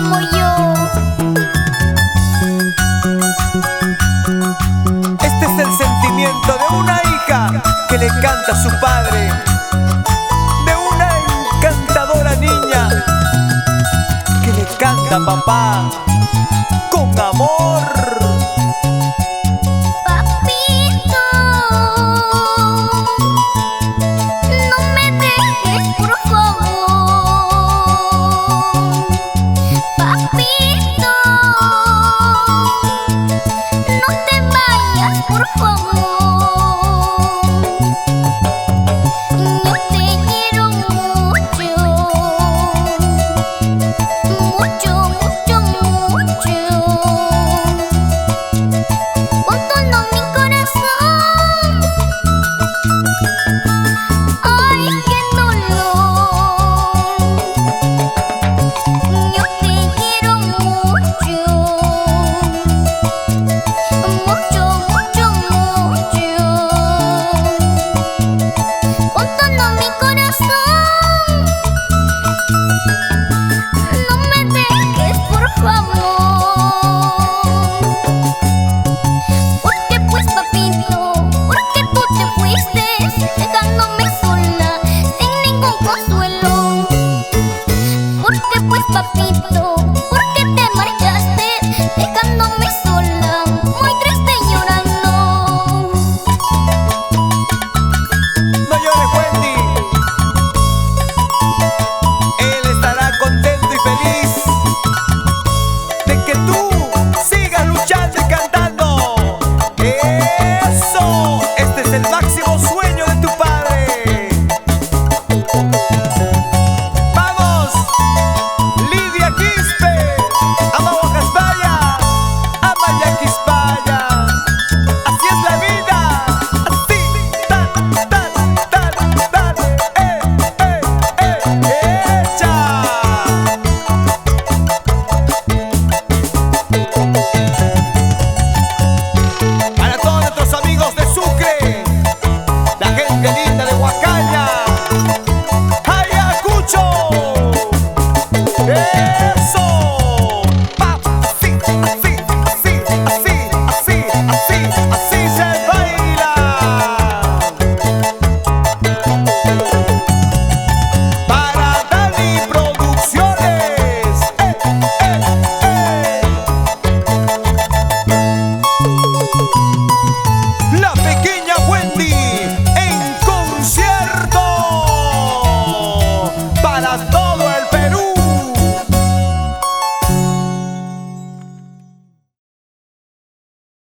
como yo. Este es el sentimiento de una hija que le canta a su padre, de una encantadora niña que le canta a papá con amor. Papito, no me dejes, por favor. Papito, no te vayas, por favor. Yo te quiero mucho, mucho, mucho, mucho. Con todo mi corazón. Ay, qué dolor. Yo te quiero mucho, mucho, mucho, mucho. Con todo mi corazón. No me dejes, por favor. Porque pues, papito, porque tú te fuiste, dejándome sola, sin ningún consuelo. Porque pues, papito,